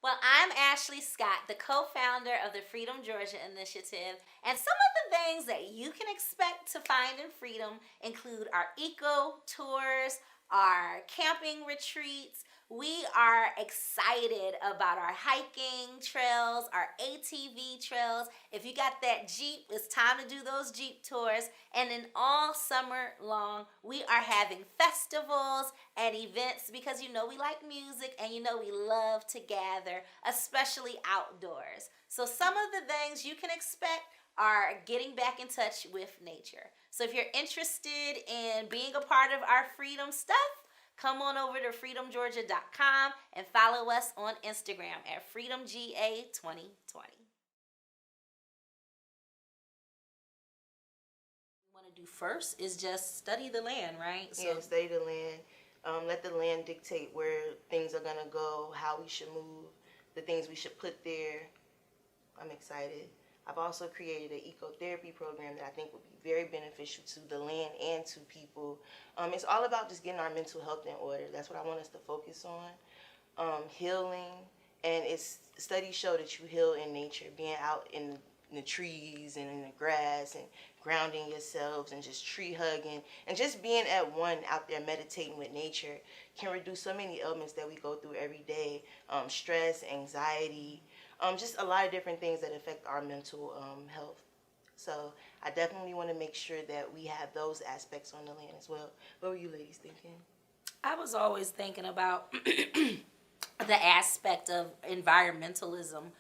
Well, I'm Ashley Scott, the co founder of the Freedom Georgia Initiative. And some of the things that you can expect to find in Freedom include our eco tours, our camping retreats. We are excited about our hiking trails, our ATV trails. If you got that Jeep, it's time to do those Jeep tours. And then all summer long, we are having festivals and events because you know we like music and you know we love to gather, especially outdoors. So, some of the things you can expect are getting back in touch with nature. So, if you're interested in being a part of our freedom stuff, come on over to freedomgeorgia.com and follow us on Instagram at freedomga2020. Want to do first is just study the land, right? Yeah, study the land. Let the land dictate where things are gonna go, how we should move, the things we should put there. I'm excited. I've also created an ecotherapy program that I think will be very beneficial to the land and to people. It's all about just getting our mental health in order. That's what I want us to focus on. Healing, and studies show that you heal in nature, being out in the trees and in the grass and grounding yourselves and just tree hugging and just being at one out there meditating with nature can reduce so many ailments that we go through every day. Stress, anxiety, just a lot of different things that affect our mental health. So I definitely want to make sure that we have those aspects on the land as well. What were you ladies thinking? I was always thinking about the aspect of environmentalism.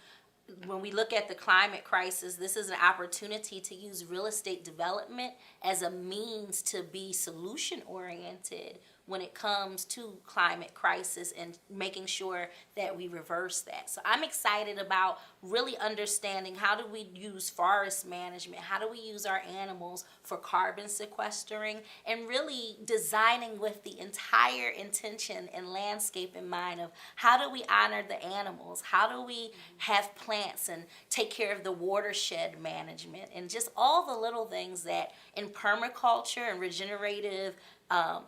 When we look at the climate crisis, this is an opportunity to use real estate development as a means to be solution oriented when it comes to climate crisis and making sure that we reverse that. So I'm excited about really understanding how do we use forest management, how do we use our animals for carbon sequestering, and really designing with the entire intention and landscape in mind of how do we honor the animals, how do we have plants and take care of the watershed management, and just all the little things that in permaculture and regenerative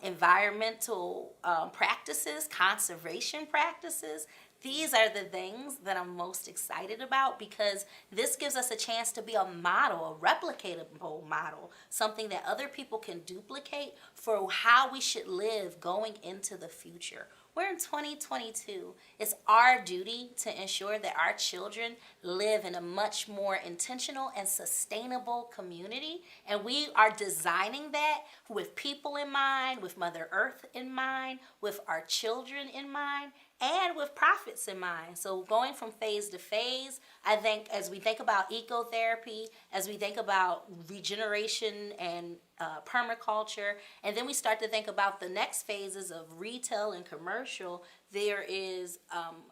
environmental practices, conservation practices. These are the things that I'm most excited about because this gives us a chance to be a model, a replicatable model, something that other people can duplicate for how we should live going into the future. We're in 2022. It's our duty to ensure that our children live in a much more intentional and sustainable community. And we are designing that with people in mind, with Mother Earth in mind, with our children in mind, and with profits in mind. So going from phase to phase, I think as we think about ecotherapy, as we think about regeneration and permaculture, and then we start to think about the next phases of retail and commercial, there is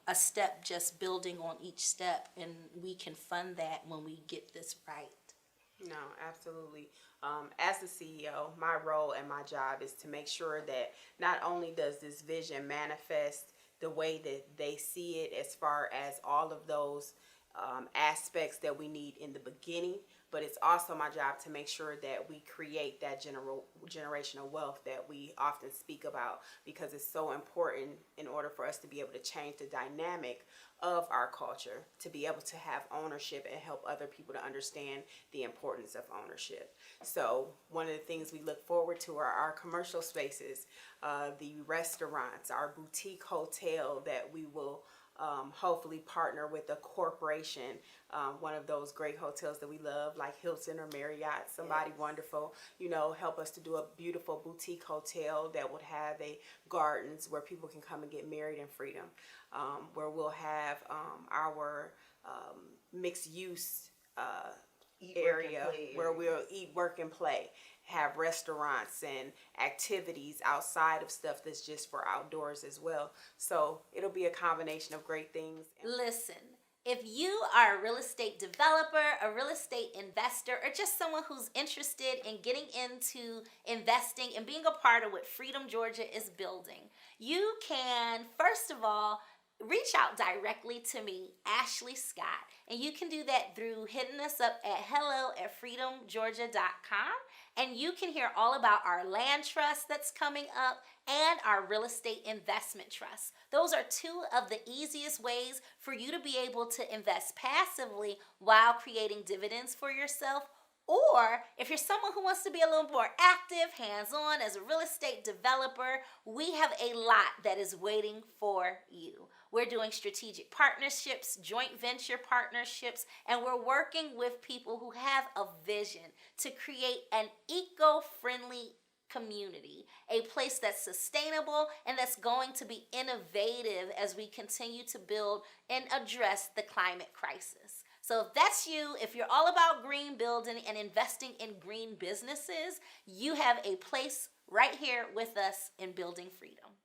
a step just building on each step, and we can fund that when we get this right. No, absolutely. As the CEO, my role and my job is to make sure that not only does this vision manifest the way that they see it as far as all of those aspects that we need in the beginning, but it's also my job to make sure that we create that generational wealth that we often speak about, because it's so important in order for us to be able to change the dynamic of our culture, to be able to have ownership and help other people to understand the importance of ownership. So one of the things we look forward to are our commercial spaces, the restaurants, our boutique hotel that we will hopefully partner with a corporation, one of those great hotels that we love, like Hilton or Marriott, somebody wonderful, help us to do a beautiful boutique hotel that would have a gardens where people can come and get married in freedom, where we'll have our mixed use area where we'll eat, work, and play, have restaurants and activities outside of stuff that's just for outdoors as well. So it'll be a combination of great things. Listen, if you are a real estate developer, a real estate investor, or just someone who's interested in getting into investing and being a part of what Freedom Georgia is building, you can, first of all, reach out directly to me, Ashley Scott, and you can do that through hitting us up at hello@freedomgeorgia.com. And you can hear all about our land trust that's coming up and our real estate investment trust. Those are two of the easiest ways for you to be able to invest passively while creating dividends for yourself. Or if you're someone who wants to be a little more active, hands-on as a real estate developer, we have a lot that is waiting for you. We're doing strategic partnerships, joint venture partnerships, and we're working with people who have a vision to create an eco-friendly community, a place that's sustainable and that's going to be innovative as we continue to build and address the climate crisis. So if that's you, if you're all about green building and investing in green businesses, you have a place right here with us in Building Freedom.